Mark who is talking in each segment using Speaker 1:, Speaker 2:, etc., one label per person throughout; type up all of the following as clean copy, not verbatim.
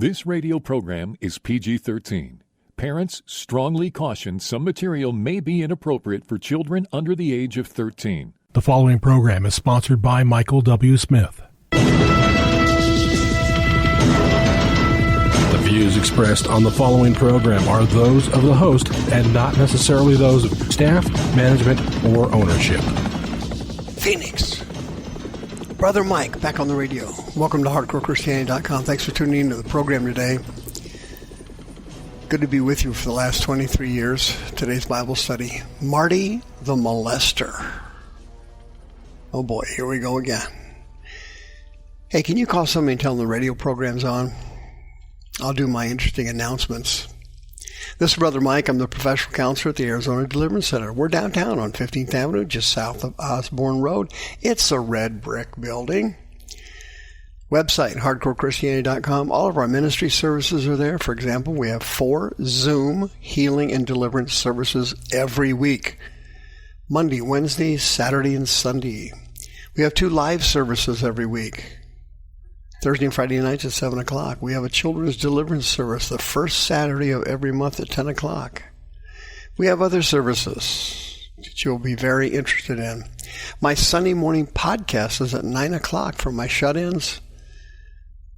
Speaker 1: This radio program is PG-13. Parents strongly caution some material may be inappropriate for children under the age of 13.
Speaker 2: The following program is sponsored by Michael W. Smith. The views expressed on the following program are those of the host and not necessarily those of staff, management, or ownership.
Speaker 3: Phoenix. Brother Mike, back on the radio. Welcome to HardcoreChristianity.com. Thanks for tuning into the program today. Good to be with you for the last 23 years. Today's Bible study, Marty The Molester. Oh boy, here we go again. Hey, can you call somebody and tell them the radio program's on? I'll do my interesting announcements. This is Brother Mike. I'm the professional counselor at the Arizona Deliverance Center. We're downtown on 15th Avenue, just south of Osborne Road. It's a red brick building. Website, HardcoreChristianity.com. All of our ministry services are there. For example, we have 4 Zoom healing and deliverance services every week. Monday, Wednesday, Saturday, and Sunday. We have 2 live services every week. Thursday and Friday nights at 7 o'clock. We have a children's deliverance service the first Saturday of every month at 10 o'clock. We have other services that you'll be very interested in. My Sunday morning podcast is at 9 o'clock for my shut-ins,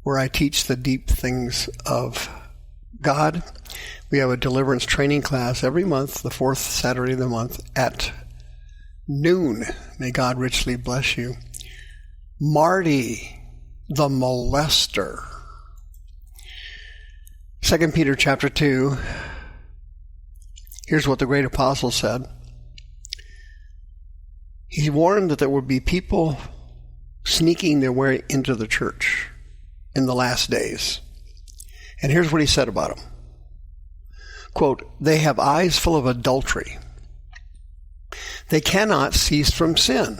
Speaker 3: where I teach the deep things of God. We have a deliverance training class every month, the 4th Saturday of the month at noon. May God richly bless you. Marty The Molester. 2 Peter chapter 2. Here's what the great apostle said. He warned that there would be people sneaking their way into the church in the last days. And here's what he said about them. Quote, they have eyes full of adultery. They cannot cease from sin.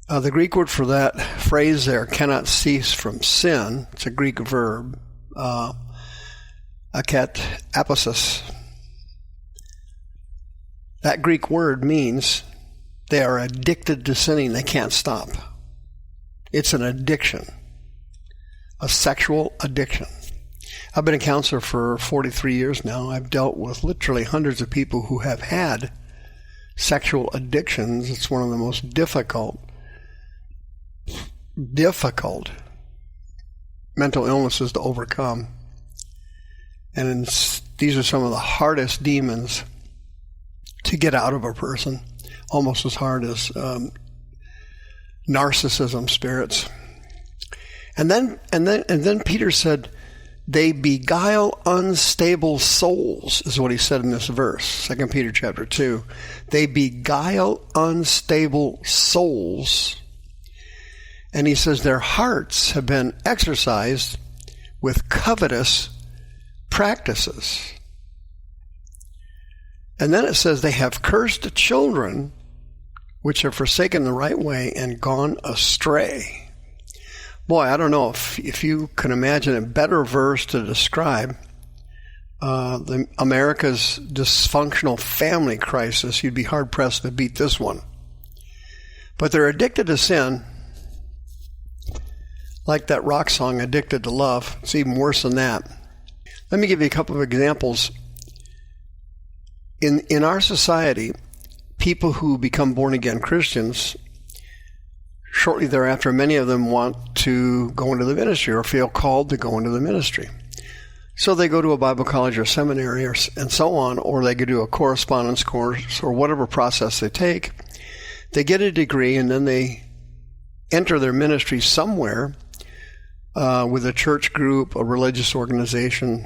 Speaker 3: The Greek word for that phrase there, cannot cease from sin, it's a Greek verb, aposis. That Greek word means they are addicted to sinning. They can't stop. It's an addiction, a sexual addiction. I've been a counselor for 43 years now. I've dealt with literally hundreds of people who have had sexual addictions. It's one of the most difficult mental illnesses to overcome. And these are some of the hardest demons to get out of a person, almost as hard as narcissism spirits. And then Peter said, they beguile unstable souls, is what he said in this verse, 2 Peter chapter 2. They beguile unstable souls. And he says their hearts have been exercised with covetous practices. And then it says they have cursed children which have forsaken the right way and gone astray. Boy, I don't know if you can imagine a better verse to describe America's dysfunctional family crisis. You'd be hard-pressed to beat this one. But they're addicted to sin. Like that rock song, Addicted to Love. It's even worse than that. Let me give you a couple of examples. In our society, people who become born-again Christians, shortly thereafter, many of them want to go into the ministry or feel called to go into the ministry. So they go to a Bible college or seminary and so on, or they could do a correspondence course or whatever process they take. They get a degree and then they enter their ministry somewhere with a church group, a religious organization,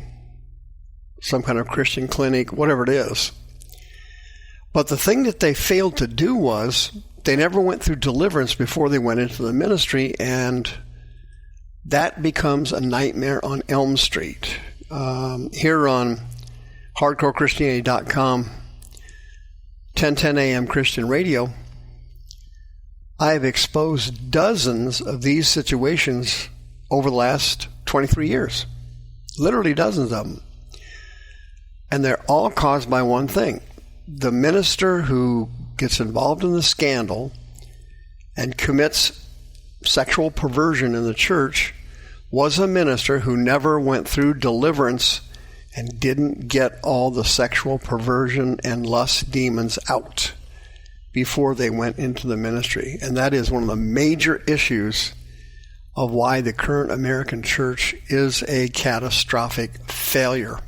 Speaker 3: some kind of Christian clinic, whatever it is. But the thing that they failed to do was they never went through deliverance before they went into the ministry, and that becomes a nightmare on Elm Street. Here on HardcoreChristianity.com, 1010 AM Christian Radio, I have exposed dozens of these situations over the last 23 years. Literally dozens of them. And they're all caused by one thing. The minister who gets involved in the scandal and commits sexual perversion in the church was a minister who never went through deliverance and didn't get all the sexual perversion and lust demons out before they went into the ministry. And that is one of the major issues of why the current American church is a catastrophic failure.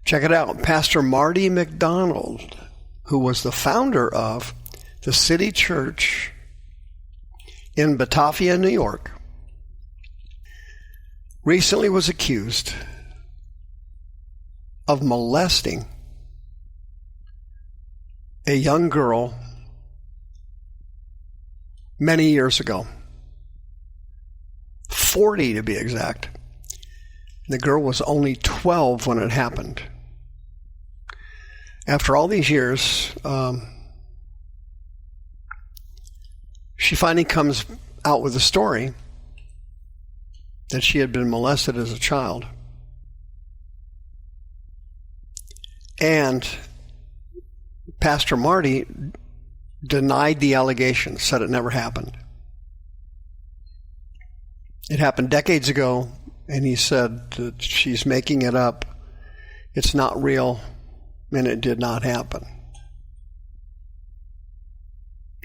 Speaker 3: Check it out. Pastor Marty McDonald, who was the founder of the City Church in Batavia, New York, recently was accused of molesting a young girl many years ago. 40 to be exact. The girl was only 12 when it happened. After all these years, she finally comes out with a story that she had been molested as a child. And Pastor Marty denied the allegation, said it never happened. It happened decades ago, and he said that she's making it up. It's not real, and it did not happen.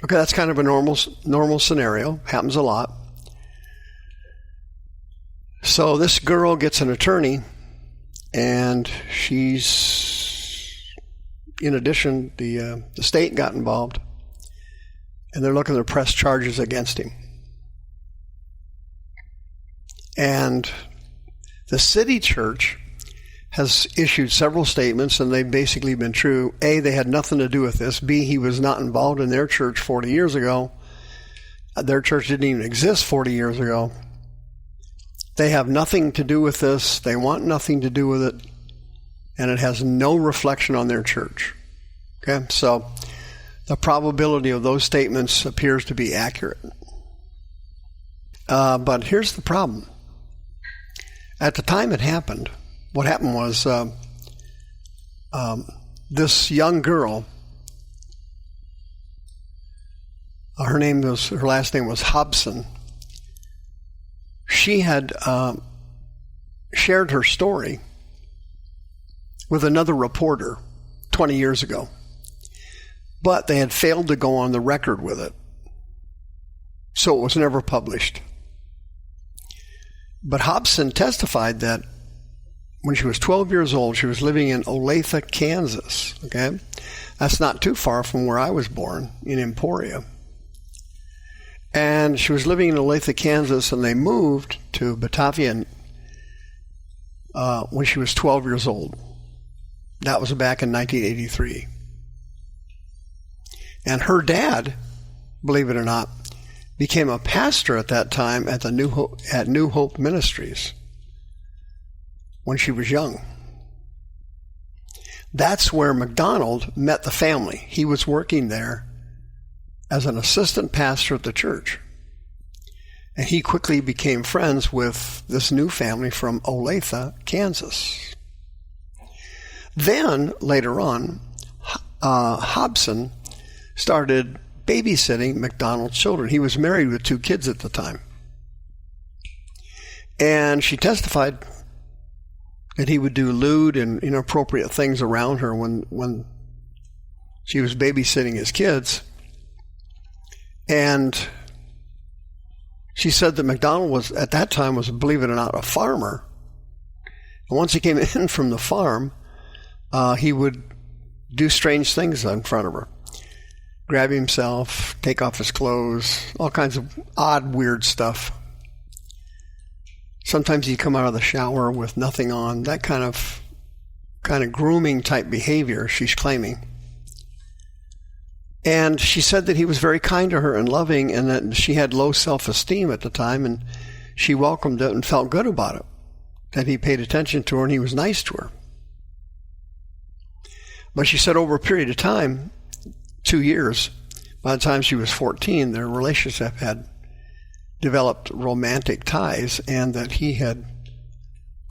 Speaker 3: Okay, that's kind of a normal scenario. Happens a lot. So this girl gets an attorney, and in addition, the state got involved, and they're looking to press charges against him. And the City Church has issued several statements, and they've basically been true. A, they had nothing to do with this. B, he was not involved in their church 40 years ago. Their church didn't even exist 40 years ago. They have nothing to do with this. They want nothing to do with it. And it has no reflection on their church. Okay, so the probability of those statements appears to be accurate. But here's the problem. At the time it happened, what happened was this young girl, her last name was Hobson. She had shared her story with another reporter 20 years ago, but they had failed to go on the record with it, so it was never published. But Hobson testified that when she was 12 years old, she was living in Olathe, Kansas. Okay, that's not too far from where I was born, in Emporia. And she was living in Olathe, Kansas, and they moved to Batavia when she was 12 years old. That was back in 1983. And her dad, believe it or not, became a pastor at that time at New Hope Ministries when she was young. That's where McDonald met the family. He was working there as an assistant pastor at the church. And he quickly became friends with this new family from Olathe, Kansas. Then, later on, Hobson started babysitting McDonald's children. He was married with 2 kids at the time. And she testified that he would do lewd and inappropriate things around her when she was babysitting his kids. And she said that McDonald was, at that time, believe it or not, a farmer. And once he came in from the farm, he would do strange things in front of her. Grab himself, take off his clothes, all kinds of odd, weird stuff. Sometimes he'd come out of the shower with nothing on, that kind of grooming type behavior, she's claiming. And she said that he was very kind to her and loving, and that she had low self-esteem at the time, and she welcomed it and felt good about it, that he paid attention to her and he was nice to her. But she said over a period of time, 2 years, by the time she was 14, their relationship had developed romantic ties, and that he had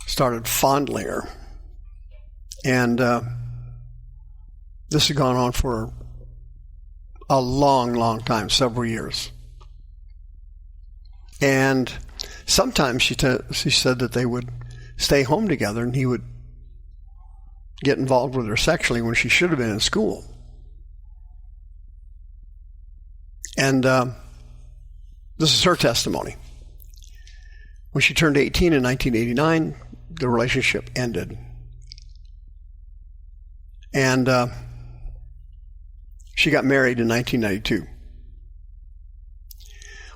Speaker 3: started fondling her. And this had gone on for a long, long time, several years. And Sometimes she said that they would stay home together and he would get involved with her sexually when she should have been in school. And this is her testimony. When she turned 18 in 1989, the relationship ended. And she got married in 1992.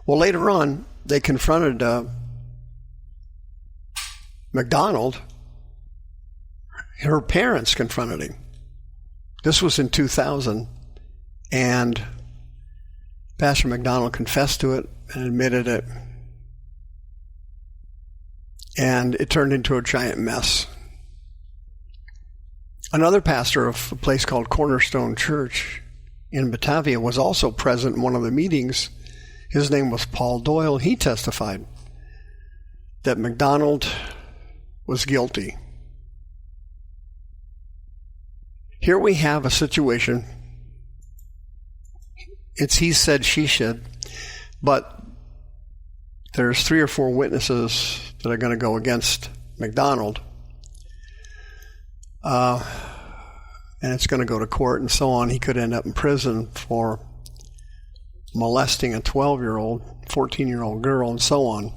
Speaker 3: Well, later on, they confronted McDonald. Her parents confronted him. This was in 2000, and Pastor McDonald confessed to it and admitted it. And it turned into a giant mess. Another pastor of a place called Cornerstone Church in Batavia was also present in one of the meetings. His name was Paul Doyle. He testified that McDonald was guilty. Here we have a situation. It's he said, she said, but there's 3 or 4 witnesses that are going to go against McDonald. And it's going to go to court and so on. He could end up in prison for molesting a 12-year-old, 14-year-old girl and so on.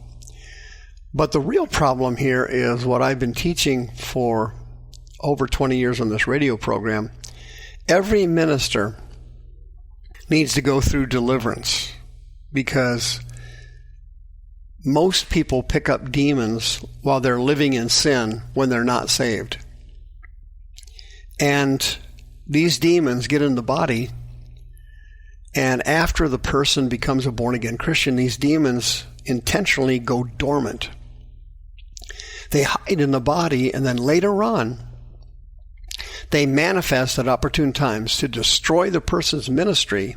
Speaker 3: But the real problem here is what I've been teaching for over 20 years on this radio program. Every minister needs to go through deliverance because most people pick up demons while they're living in sin when they're not saved. And these demons get in the body, and after the person becomes a born-again Christian, these demons intentionally go dormant. They hide in the body, and then later on, they manifest at opportune times to destroy the person's ministry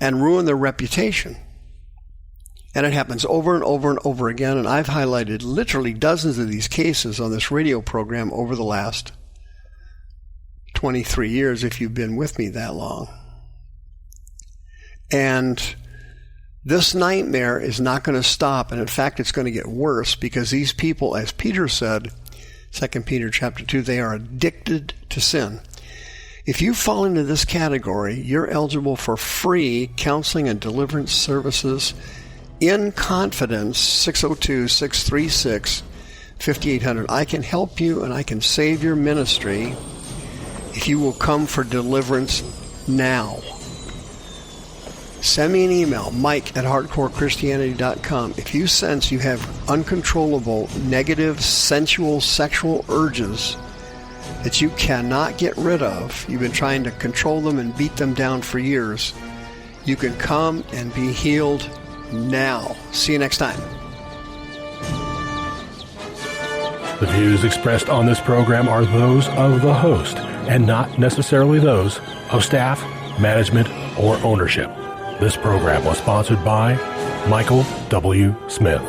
Speaker 3: and ruin their reputation. And it happens over and over and over again, and I've highlighted literally dozens of these cases on this radio program over the last 23 years, if you've been with me that long. And this nightmare is not going to stop, and in fact, it's going to get worse because these people, as Peter said, 2 Peter chapter 2, they are addicted to sin. If you fall into this category, you're eligible for free counseling and deliverance services in confidence, 602-636-5800. I can help you and I can save your ministry if you will come for deliverance now. Send me an email, mike@hardcorechristianity.com. If you sense you have uncontrollable, negative, sensual, sexual urges that you cannot get rid of, you've been trying to control them and beat them down for years, you can come and be healed now. See you next time.
Speaker 2: The views expressed on this program are those of the host and not necessarily those of staff, management, or ownership. This program was sponsored by Michael W. Smith.